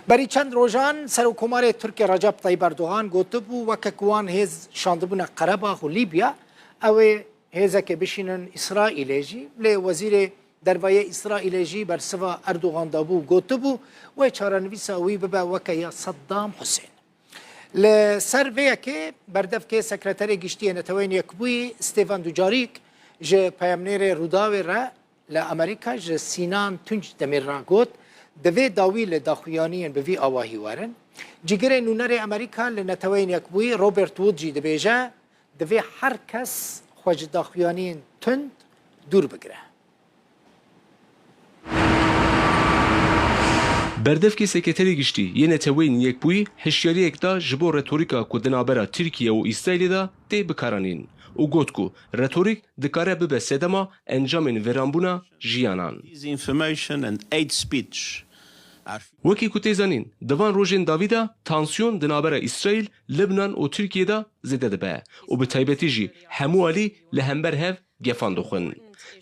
بری چند روزان سرکومار ترکیه رجب طیب اردوغان گفته بود وککوان هیز شاندبون قرباغ و لیبیا او هیزه که بشینن اسرائیلی جی لی وزیر دروایه اسرائیلی جی بر سوا اردوغان دابو گفته بود و چارنویس اوی ببا وکیا صدام حسین لسر ویا که بردف که سکرتری گشتی نتوین یکبوی استیفان دوجاریک جه پیامنیر روداوی را لامریکا جه سینان تنج دمیر را گوت دوی داوی لداخویانیین به وی آواهی وارن جگر نونر امریکا لنتوین یکبوی روبرت وودجی دبیجه دوی هر کس خوش داخویانیین تند دور بگره. بردفکی سکرتری گشتی یه نتوین یک بوی هشیاری اکدا جبو رتوریکا که دنابرا ترکیه و اسرائیل دا تی بکارانین و گوت کو رتوریک دکاره ببه سدما انجام ورانبونا جیانان. وکی کتی زنین دوان روژین داویدا تانسیون دنابرا اسرائیل لبنان و ترکیه دا زیده دبه و به تایبتی جی هموالی لهمبر هف گفان دخون.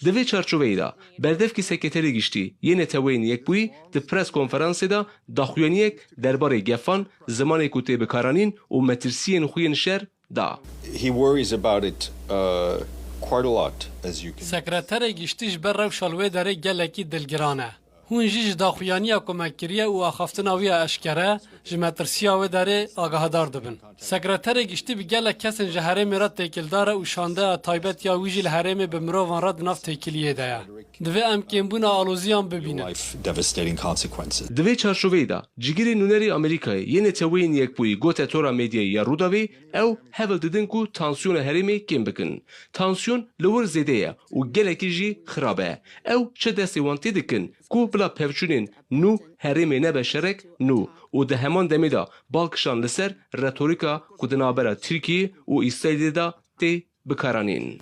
دوی چارچوبه دا بردفکی سکرتری گشتی یه نتوین یک بوی ده پرس کنفرانسی دا داخویانیک درباره گفان زمان کتی بکارانین و مترسین خوین شر دا. سکرتری گشتیش بر رو شالوه داره گلکی دلگرانه. هون جیج داخویانیا کمکریه و آخافتناوی اشکره جمترسیا و داره آگاهدار دبن. سکرتر گشتی بگل کسن جهرم را تکل داره و شانده تایبت یا ویجی الهرم به مروان را دناف تکلیه داره. دوی امکن آلوزیان ببینه. دوی چارچوبه دا جگیری نونری امریکای یه نتوین یک بوی گوته تورا میدیای یا روداوی او هول دیدن کو تانسیون هرمی کم بکن. تانسیون لور زیده و گلکی جی خرابه. او چه دستی وانتی دکن کو بلا پفچونین نو هرمی نبه شرک نو و ده همان دمیدا بالکشان لسر رتوریکا کدنابرا ترکیه و اسرائیل دا تی بکارانین.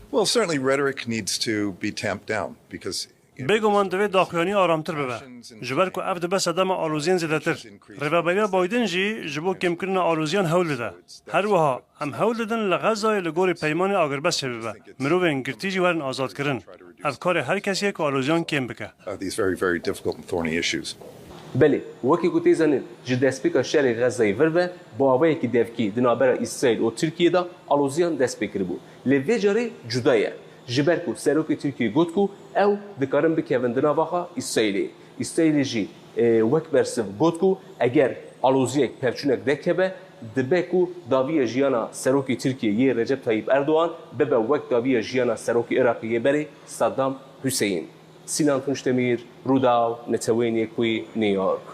بگمان دوی داخویانی آرامتر ببه. جبر که افد بس ادام آلوزیان زیده تر. روابایی بایدن جی جبو کم کرن آلوزیان هول ده. هر وها هم هول دن لغزای لگوری پیمان آگر بس ببه. مروف انگرتی جی ورن آزاد کرن. افکار هر کسی که آلوزیان کم بکه. بله وکی گوتی زنین جدسپیکا شهر غزه وربه با آوایی که دفکی دنابرا اسرائیل و ترکیه دا آلوزیان دست بکر بود. لوی جاری جدایه. جبرکو سروکی ترکیه گوت کو او دکارن بکیون دناباخا اسرائیلی. اسرائیلی جی وک برسف گوت کو اگر آلوزیک پرچونک دکبه دبکو داوی جیانا سروکی ترکیه یه رجب طیب اردوان ببه وک داوی جیانا سروکی عراقیه بری صدام حسین. سینان کنشتمیر روداو نتوین یکوی نیویورک.